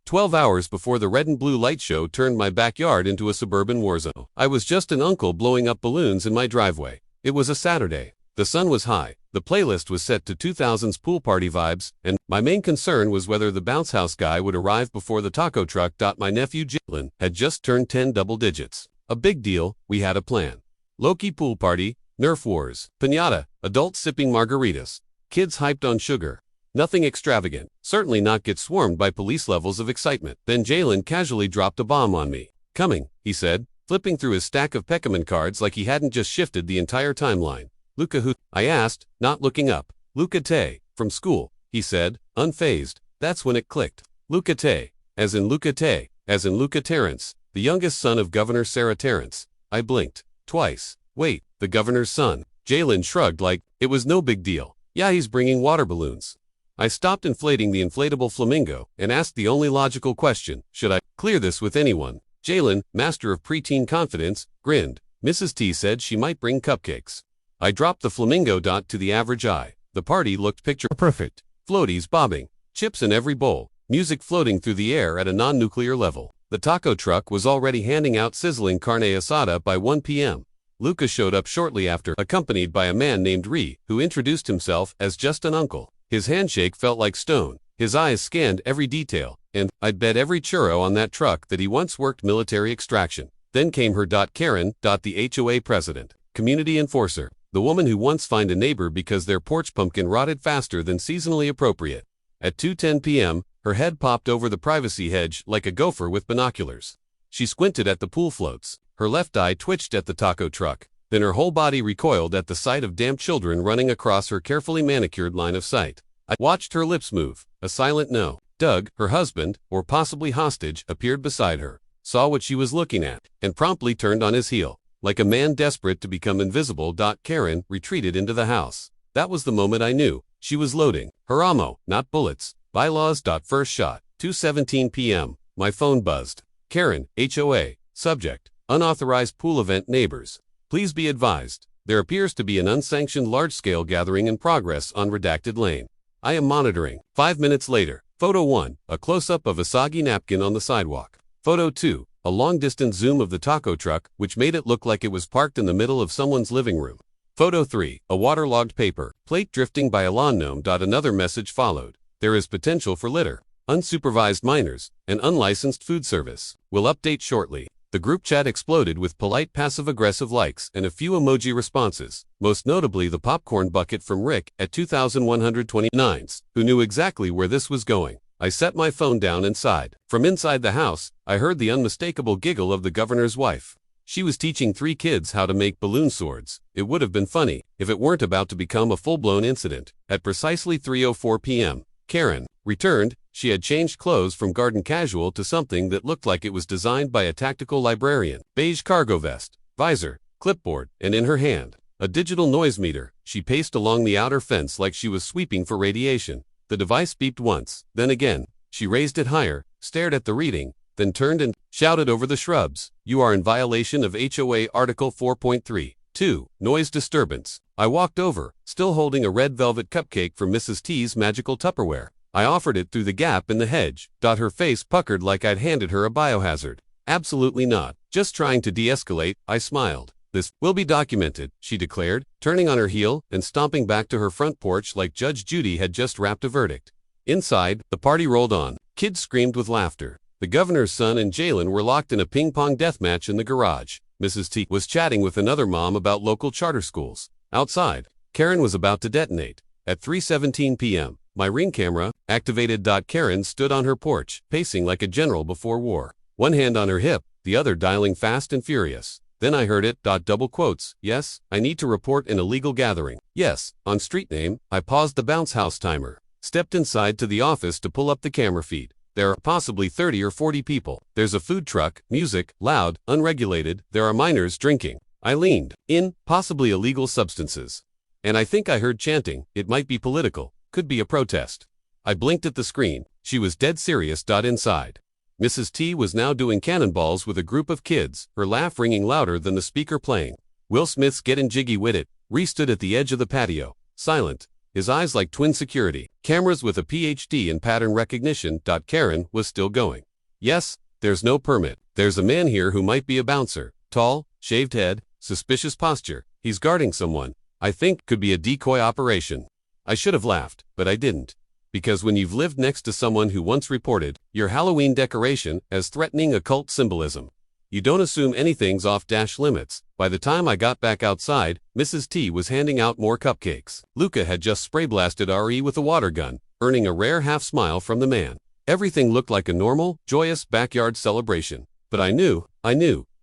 12 hours before the red and blue light show turned my backyard into a suburban war zone. I was just an uncle blowing up balloons in my driveway. It was a Saturday. The sun was high. The playlist was set to 2000s pool party vibes, and my main concern was whether the bounce house guy would arrive before the taco truck. My nephew Jalen had just turned 10 double digits. A big deal. We had a plan. Low-key pool party, Nerf wars, piñata, adults sipping margaritas, kids hyped on sugar. Nothing extravagant, certainly not get swarmed by police levels of excitement. Then Jalen casually dropped a bomb on me. Coming, he said, flipping through his stack of Pokemon cards like he hadn't just shifted the entire timeline. Luca who? I asked, not looking up. Luca Tay, from school, he said, unfazed. That's when it clicked. Luca Tay, as in Luca Tay, as in Luca Terrence, the youngest son of Governor Sarah Terrence. I blinked. Twice. Wait, the governor's son. Jalen shrugged like, it was no big deal. Yeah, he's bringing water balloons. I stopped inflating the inflatable flamingo and asked the only logical question, should I clear this with anyone? Jalen, master of preteen confidence, grinned. Mrs. T said she might bring cupcakes. I dropped the flamingo to the average eye. The party looked picture perfect. Floaties bobbing, chips in every bowl, music floating through the air at a non-nuclear level. The taco truck was already handing out sizzling carne asada by 1 p.m. Luca showed up shortly after, accompanied by a man named Ree, who introduced himself as just an uncle. His handshake felt like stone. His eyes scanned every detail, and I'd bet every churro on that truck that he once worked military extraction. Then came her Karen, the HOA president, community enforcer, the woman who once fined a neighbor because their porch pumpkin rotted faster than seasonally appropriate. At 2:10 p.m., her head popped over the privacy hedge like a gopher with binoculars. She squinted at the pool floats. Her left eye twitched at the taco truck. Then her whole body recoiled at the sight of damp children running across her carefully manicured line of sight. I watched her lips move, a silent no. Doug, her husband, or possibly hostage, appeared beside her, saw what she was looking at, and promptly turned on his heel. Like a man desperate to become invisible. Karen retreated into the house. That was the moment I knew. She was loading. Her ammo, not bullets. Bylaws. First shot. 2:17 p.m. My phone buzzed. Karen, HOA. Subject. Unauthorized pool event neighbors. Please be advised, there appears to be an unsanctioned large-scale gathering in progress on Redacted Lane. I am monitoring. 5 minutes later. Photo 1, a close-up of a soggy napkin on the sidewalk. Photo 2, a long-distance zoom of the taco truck, which made it look like it was parked in the middle of someone's living room. Photo 3, a waterlogged paper plate drifting by a lawn gnome. Another message followed. There is potential for litter, unsupervised minors, and unlicensed food service. Will update shortly. The group chat exploded with polite passive-aggressive likes and a few emoji responses, most notably the popcorn bucket from Rick at 2129s, who knew exactly where this was going. I set my phone down and sighed. From inside the house, I heard the unmistakable giggle of the governor's wife. She was teaching 3 kids how to make balloon swords. It would have been funny if it weren't about to become a full-blown incident. At precisely 3:04 p.m., Karen returned. She had changed clothes from garden casual to something that looked like it was designed by a tactical librarian. Beige cargo vest, visor, clipboard, and in her hand, a digital noise meter. She paced along the outer fence like she was sweeping for radiation. The device beeped once, then again. She raised it higher, stared at the reading, then turned and shouted over the shrubs. You are in violation of HOA Article 4.3.2, noise disturbance. I walked over, still holding a red velvet cupcake from Mrs. T's magical Tupperware. I offered it through the gap in the hedge. Her face puckered like I'd handed her a biohazard. Absolutely not. Just trying to de-escalate. I smiled. This will be documented, she declared, turning on her heel and stomping back to her front porch like Judge Judy had just rapped a verdict. Inside, the party rolled on. Kids screamed with laughter. The governor's son and Jalen were locked in a ping-pong deathmatch in the garage. Mrs. T was chatting with another mom about local charter schools. Outside, Karen was about to detonate. At 3:17 p.m., my Ring camera, activated. Karen stood on her porch, pacing like a general before war. One hand on her hip, the other dialing fast and furious. Then I heard it. Double quotes. Yes, I need to report an illegal gathering. Yes, on street name. I paused the bounce house timer. Stepped inside to the office to pull up the camera feed. There are possibly 30 or 40 people. There's a food truck, music, loud, unregulated. There are minors drinking. I leaned in, possibly illegal substances. And I think I heard chanting. It might be political. Could be a protest. I blinked at the screen. She was dead serious. Inside, Mrs. T was now doing cannonballs with a group of kids, her laugh ringing louder than the speaker playing. Will Smith's Gettin' Jiggy With It. Ree stood at the edge of the patio, silent. his eyes like twin security cameras with a PhD in pattern recognition. Karen was still going. Yes, there's no permit. There's a man here who might be a bouncer. Tall, shaved head, suspicious posture. He's guarding someone. I think could be a decoy operation. I should have laughed, but I didn't. Because when you've lived next to someone who once reported your Halloween decoration as threatening occult symbolism, you don't assume anything's off-limits. By the time I got back outside, Mrs. T was handing out more cupcakes. Luca had just spray-blasted RE with a water gun, earning a rare half-smile from the man. Everything looked like a normal, joyous backyard celebration. But I knew,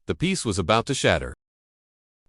the peace was about to shatter.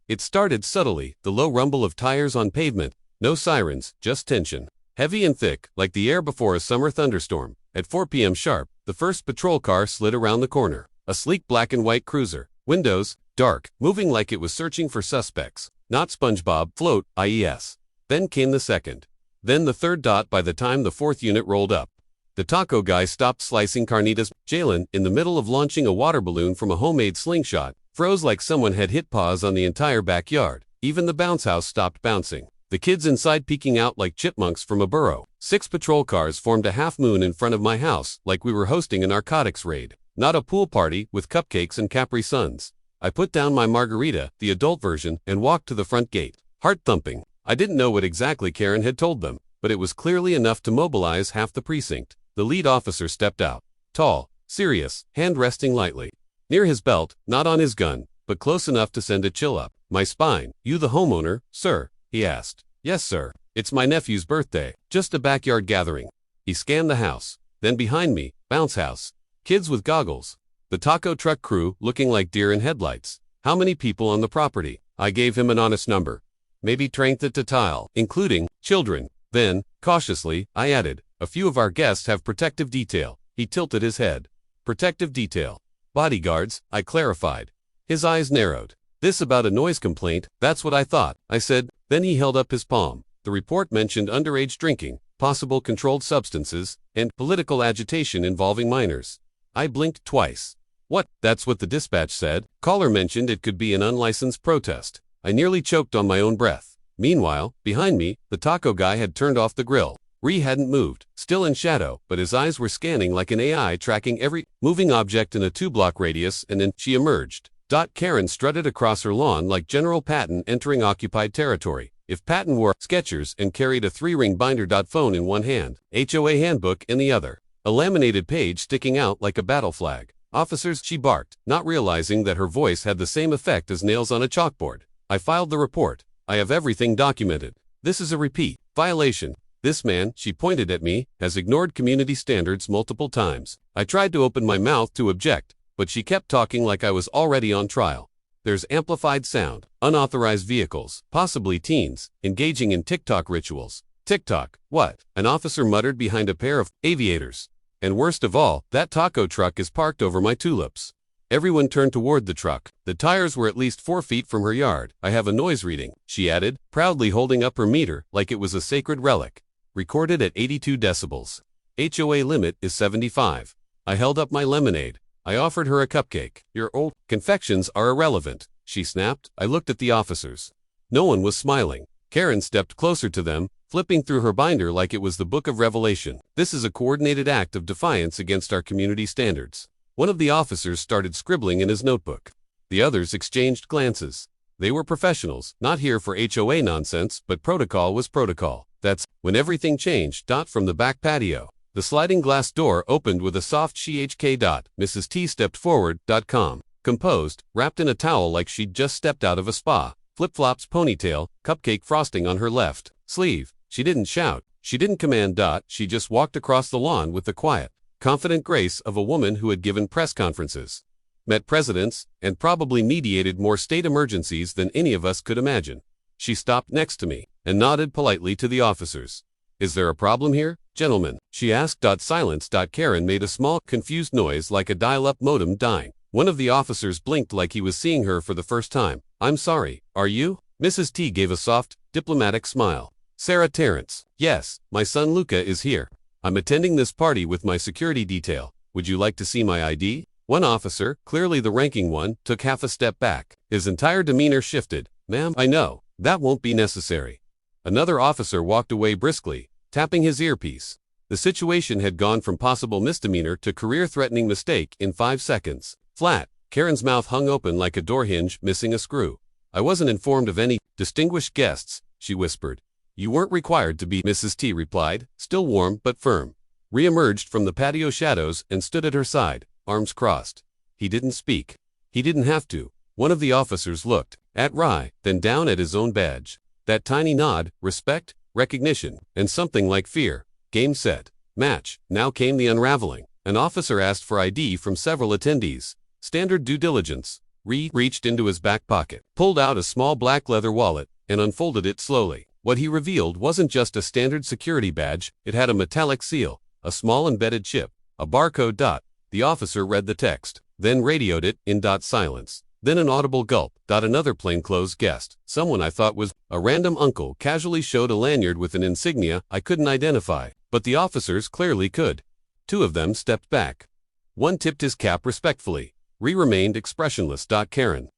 It started subtly, the low rumble of tires on pavement, no sirens, just tension. Heavy and thick, like the air before a summer thunderstorm. At 4 p.m. sharp, the first patrol car slid around the corner. A sleek black and white cruiser. Windows, dark, moving like it was searching for suspects. Not SpongeBob, float, IES. Then came the second. Then the third. By the time the fourth unit rolled up, the taco guy stopped slicing carnitas. Jalen, in the middle of launching a water balloon from a homemade slingshot, froze like someone had hit pause on the entire backyard. Even the bounce house stopped bouncing. The kids inside peeking out like chipmunks from a burrow. 6 patrol cars formed a half moon in front of my house, like we were hosting a narcotics raid. Not a pool party with cupcakes and Capri Suns. I put down my margarita, the adult version, and walked to the front gate. Heart thumping. I didn't know what exactly Karen had told them, but it was clearly enough to mobilize half the precinct. The lead officer stepped out. Tall, serious, hand resting lightly. Near his belt, not on his gun, but close enough to send a chill up my spine. You the homeowner, sir? He asked. Yes, sir. It's my nephew's birthday. Just a backyard gathering. He scanned the house. Then behind me, bounce house. Kids with goggles. The taco truck crew looking like deer in headlights. How many people on the property? I gave him an honest number. Maybe trained it to tile, including children. Then, cautiously, I added, a few of our guests have protective detail. He tilted his head. Protective detail. Bodyguards, I clarified. His eyes narrowed. This about a noise complaint, that's what I thought, I said. Then he held up his palm. The report mentioned underage drinking, possible controlled substances, and political agitation involving minors. I blinked twice. What? That's what the dispatch said. Caller mentioned it could be an unlicensed protest. I nearly choked on my own breath. Meanwhile, behind me, the taco guy had turned off the grill. Ree hadn't moved, still in shadow, but his eyes were scanning like an AI tracking every moving object in a 2-block radius, and then she emerged. Karen strutted across her lawn like General Patton entering occupied territory. If Patton wore Skechers and carried a 3-ring binder. Phone in one hand, HOA handbook in the other. A laminated page sticking out like a battle flag. Officers, she barked, not realizing that her voice had the same effect as nails on a chalkboard. I filed the report. I have everything documented. This is a repeat violation. This man, she pointed at me, has ignored community standards multiple times. I tried to open my mouth to object, but she kept talking like I was already on trial. There's amplified sound, unauthorized vehicles, possibly teens, engaging in TikTok rituals. TikTok, what? An officer muttered behind a pair of aviators. And worst of all, that taco truck is parked over my tulips. Everyone turned toward the truck. The tires were at least 4 feet from her yard. I have a noise reading, she added, proudly holding up her meter like it was a sacred relic. Recorded at 82 decibels. HOA limit is 75. I held up my lemonade. I offered her a cupcake. Your old confections are irrelevant, she snapped. I looked at the officers. No one was smiling. Karen stepped closer to them, flipping through her binder like it was the Book of Revelation. This is a coordinated act of defiance against our community standards. One of the officers started scribbling in his notebook. The others exchanged glances. They were professionals, not here for HOA nonsense, but protocol was protocol. That's when everything changed. From the back patio, the sliding glass door opened with a soft shk. Mrs. T stepped forward. Calm, composed, wrapped in a towel like she'd just stepped out of a spa. Flip-flops, ponytail, cupcake frosting on her left sleeve. She didn't shout. She didn't command. She just walked across the lawn with the quiet, confident grace of a woman who had given press conferences, met presidents, and probably mediated more state emergencies than any of us could imagine. She stopped next to me and nodded politely to the officers. Is there a problem here, gentlemen? She asked. Silence. Karen made a small, confused noise like a dial-up modem dying. One of the officers blinked like he was seeing her for the first time. I'm sorry, are you? Mrs. T gave a soft, diplomatic smile. Sarah Terrence. Yes, my son Luca is here. I'm attending this party with my security detail. Would you like to see my ID? One officer, clearly the ranking one, took half a step back. His entire demeanor shifted. Ma'am, I know. That won't be necessary. Another officer walked away briskly, tapping his earpiece. The situation had gone from possible misdemeanor to career-threatening mistake in 5 seconds. Flat. Karen's mouth hung open like a door hinge missing a screw. I wasn't informed of any distinguished guests, she whispered. You weren't required to be, Mrs. T replied, still warm but firm. Re-emerged from the patio shadows and stood at her side, arms crossed. He didn't speak. He didn't have to. One of the officers looked at Rye, then down at his own badge. That tiny nod, respect, recognition, and something like fear. Game set. Match. Now came the unraveling. An officer asked for ID from several attendees. Standard due diligence. Reached into his back pocket, pulled out a small black leather wallet, and unfolded it slowly. What he revealed wasn't just a standard security badge, it had a metallic seal, a small embedded chip, a barcode dot. The officer read the text, then radioed it in silence. Then an audible gulp. Another plainclothes guest, someone I thought was a random uncle, casually showed a lanyard with an insignia I couldn't identify, but the officers clearly could. 2 of them stepped back. One tipped his cap respectfully. Remained expressionless. Karen,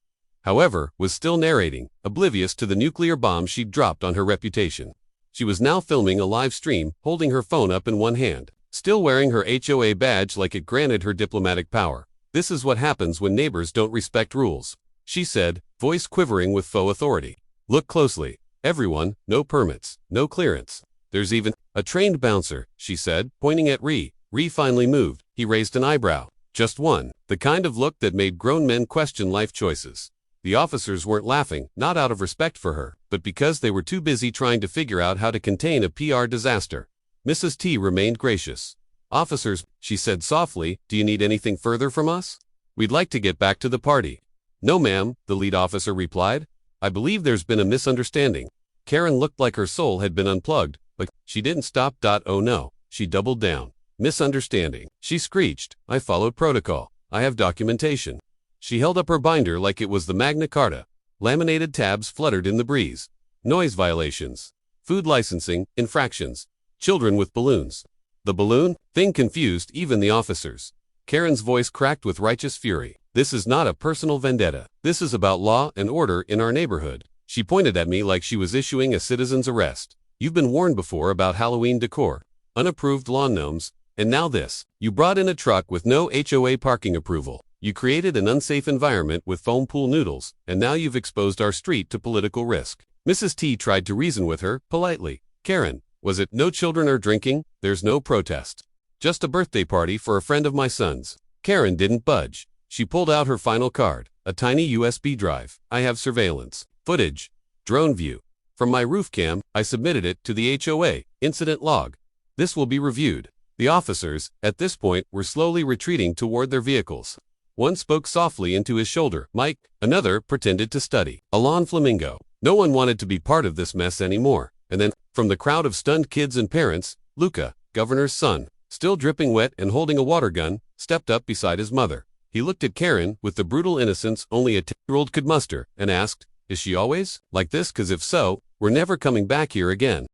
however, was still narrating, oblivious to the nuclear bomb she'd dropped on her reputation. She was now filming a live stream, holding her phone up in one hand, still wearing her HOA badge like it granted her diplomatic power. This is what happens when neighbors don't respect rules, she said, voice quivering with faux authority. Look closely. Everyone, no permits, no clearance. There's even a trained bouncer, she said, pointing at Ree. Ree finally moved. He raised an eyebrow. Just one, the kind of look that made grown men question life choices. The officers weren't laughing, not out of respect for her, but because they were too busy trying to figure out how to contain a PR disaster. Mrs. T remained gracious. Officers, she said softly, do you need anything further from us? We'd like to get back to the party. No ma'am, the lead officer replied. I believe there's been a misunderstanding. Karen looked like her soul had been unplugged, but she didn't stop. Oh no, she doubled down. Misunderstanding, she screeched. I followed protocol. I have documentation. She held up her binder like it was the Magna Carta. Laminated tabs fluttered in the breeze. Noise violations. Food licensing, infractions. Children with balloons. The balloon thing confused even the officers. Karen's voice cracked with righteous fury. This is not a personal vendetta. This is about law and order in our neighborhood. She pointed at me like she was issuing a citizen's arrest. You've been warned before about Halloween decor, unapproved lawn gnomes, and now this. You brought in a truck with no HOA parking approval. You created an unsafe environment with foam pool noodles, and now you've exposed our street to political risk. Mrs. T tried to reason with her, politely. Karen, was it no children are drinking? There's no protest. Just a birthday party for a friend of my son's. Karen didn't budge. She pulled out her final card, a tiny USB drive. I have surveillance footage, drone view. From my roof cam, I submitted it to the HOA, incident log. This will be reviewed. The officers, at this point, were slowly retreating toward their vehicles. One spoke softly into his shoulder. Mike. Another pretended to study. A lawn flamingo. No one wanted to be part of this mess anymore. And then, from the crowd of stunned kids and parents, Luca, governor's son, still dripping wet and holding a water gun, stepped up beside his mother. He looked at Karen with the brutal innocence only a 10-year-old could muster, and asked, is she always like this? 'Cause if so, we're never coming back here again.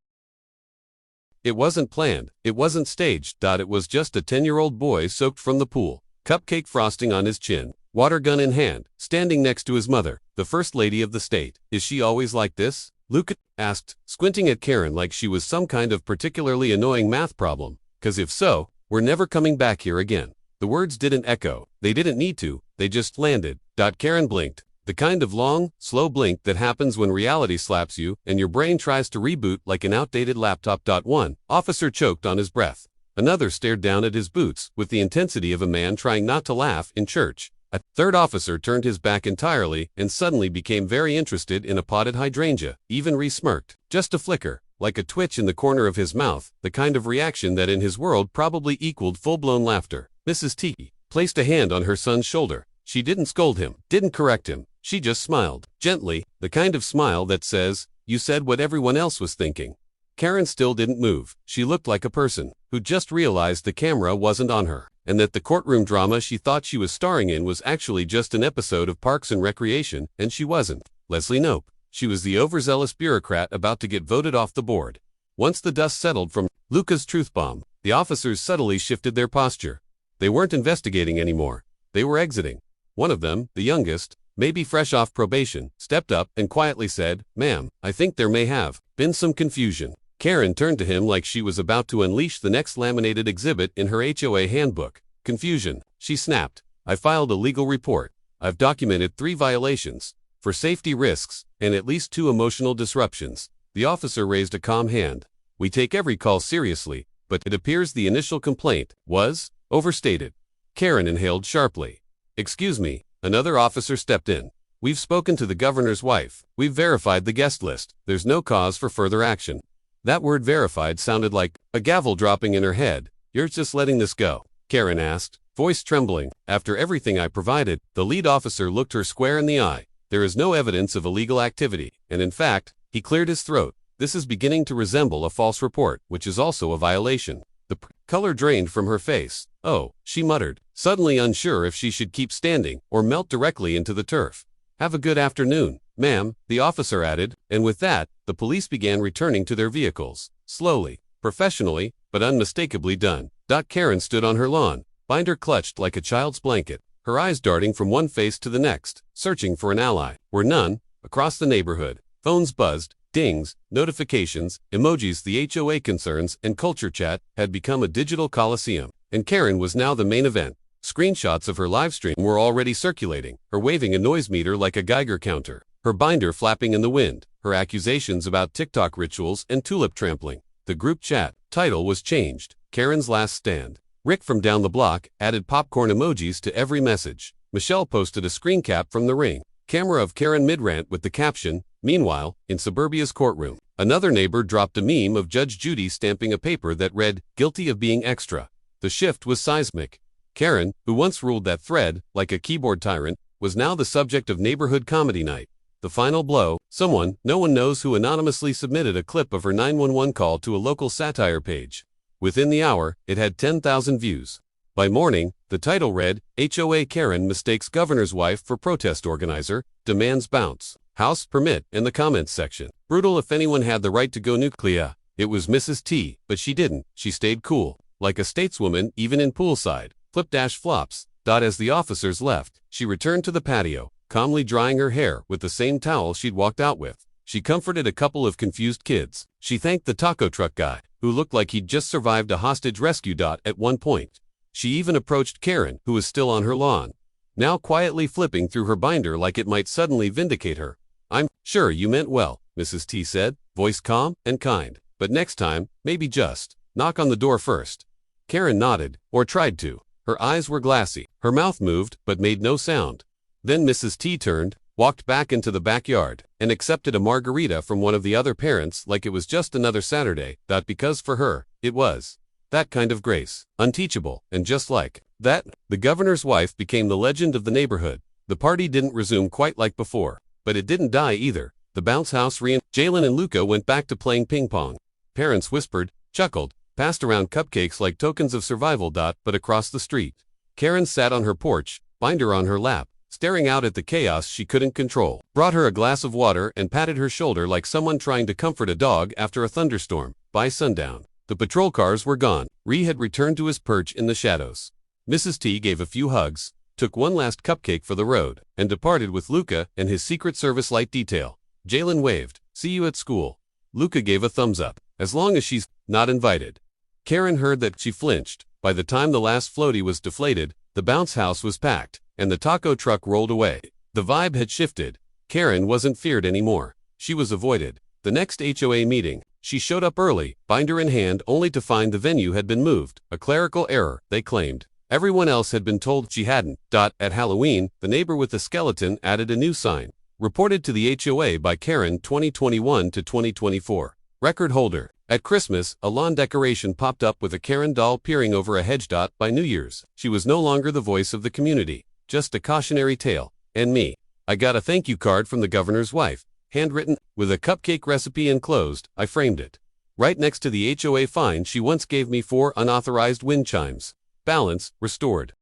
It wasn't planned. It wasn't staged. It was just a 10-year-old boy soaked from the pool, cupcake frosting on his chin, water gun in hand, standing next to his mother, the first lady of the state. Is she always like this? Luca asked, squinting at Karen like she was some kind of particularly annoying math problem. 'Cause if so, we're never coming back here again. The words didn't echo. They didn't need to. They just landed. Karen blinked. The kind of long, slow blink that happens when reality slaps you and your brain tries to reboot like an outdated laptop. One officer choked on his breath. Another stared down at his boots with the intensity of a man trying not to laugh in church. A third officer turned his back entirely and suddenly became very interested in a potted hydrangea. Even re-smirked. Just a flicker, like a twitch in the corner of his mouth, the kind of reaction that in his world probably equaled full-blown laughter. Mrs. T placed a hand on her son's shoulder. She didn't scold him, didn't correct him. She just smiled, gently, the kind of smile that says, you said what everyone else was thinking. Karen still didn't move. She looked like a person who just realized the camera wasn't on her, and that the courtroom drama she thought she was starring in was actually just an episode of Parks and Recreation, and she wasn't. Leslie Knope. She was the overzealous bureaucrat about to get voted off the board. Once the dust settled from Luca's truth bomb, the officers subtly shifted their posture. They weren't investigating anymore. They were exiting. One of them, the youngest, maybe fresh off probation, stepped up and quietly said, "Ma'am, I think there may have been some confusion." Karen turned to him like she was about to unleash the next laminated exhibit in her HOA handbook. "Confusion," she snapped. "I filed a legal report. I've documented 3 violations for safety risks and at least 2 emotional disruptions." The officer raised a calm hand. "We take every call seriously, but it appears the initial complaint was overstated." Karen inhaled sharply. "Excuse me," another officer stepped in. "We've spoken to the governor's wife. We've verified the guest list. There's no cause for further action." That word verified sounded like a gavel dropping in her head. "You're just letting this go?" Karen asked, voice trembling. "After everything I provided," the lead officer looked her square in the eye. "There is no evidence of illegal activity, and in fact," he cleared his throat, "this is beginning to resemble a false report, which is also a violation." The color drained from her face. "Oh," she muttered, suddenly unsure if she should keep standing or melt directly into the turf. "Have a good afternoon, ma'am," the officer added, and with that, the police began returning to their vehicles. Slowly, professionally, but unmistakably done. Karen stood on her lawn, binder clutched like a child's blanket, her eyes darting from one face to the next, searching for an ally. Where none. Across the neighborhood, phones buzzed, dings, notifications, emojis. The HOA concerns and culture chat had become a digital coliseum, and Karen was now the main event. Screenshots of her livestream were already circulating, her waving a noise meter like a Geiger counter, her binder flapping in the wind, her accusations about TikTok rituals and tulip trampling. The group chat title was changed, Karen's Last Stand. Rick from down the block added popcorn emojis to every message. Michelle posted a screen cap from the Ring camera of Karen mid-rant with the caption, "Meanwhile, in suburbia's courtroom." Another neighbor dropped a meme of Judge Judy stamping a paper that read, "Guilty of being extra." The shift was seismic. Karen, who once ruled that thread like a keyboard tyrant, was now the subject of neighborhood comedy night. The final blow, someone, no one knows who, anonymously submitted a clip of her 911 call to a local satire page. Within the hour, it had 10,000 views. By morning, the title read, "HOA Karen mistakes governor's wife for protest organizer, demands bounce house permit." In the comments section, "Brutal if anyone had the right to go nuclear. It was Mrs. T, but she didn't. She stayed cool. Like a stateswoman even in poolside. Flip-flops." As the officers left, she returned to the patio, calmly drying her hair with the same towel she'd walked out with. She comforted a couple of confused kids. She thanked the taco truck guy, who looked like he'd just survived a hostage rescue. At one point, she even approached Karen, who was still on her lawn, now quietly flipping through her binder like it might suddenly vindicate her. "I'm sure you meant well," Mrs. T said, voice calm and kind. "But next time, maybe just knock on the door first." Karen nodded, or tried to. Her eyes were glassy. Her mouth moved, but made no sound. Then Mrs. T turned, walked back into the backyard, and accepted a margarita from one of the other parents like it was just another Saturday. Because for her, it was that kind of grace, unteachable, and just like that, the governor's wife became the legend of the neighborhood. The party didn't resume quite like before, but it didn't die either. The bounce house Jalen and Luca went back to playing ping pong. Parents whispered, chuckled, passed around cupcakes like tokens of survival. But across the street, Karen sat on her porch, binder on her lap, staring out at the chaos she couldn't control. Brought her a glass of water and patted her shoulder like someone trying to comfort a dog after a thunderstorm. By sundown, the patrol cars were gone. Ree had returned to his perch in the shadows. Mrs. T gave a few hugs, took one last cupcake for the road, and departed with Luca and his Secret Service light detail. Jalen waved, "See you at school." Luca gave a thumbs up, "As long as she's not invited." Karen heard that. She flinched. By the time the last floaty was deflated, the bounce house was packed, and the taco truck rolled away. The vibe had shifted. Karen wasn't feared anymore. She was avoided. The next HOA meeting, she showed up early, binder in hand, only to find the venue had been moved. A clerical error, they claimed. Everyone else had been told she hadn't. At Halloween, the neighbor with the skeleton added a new sign. Reported to the HOA by Karen 2021 to 2024. Record holder. At Christmas, a lawn decoration popped up with a Karen doll peering over a hedge. By New Year's, she was no longer the voice of the community, just a cautionary tale. And me. I got a thank you card from the governor's wife, handwritten, with a cupcake recipe enclosed. I framed it right next to the HOA fine she once gave me for unauthorized wind chimes. Balance restored.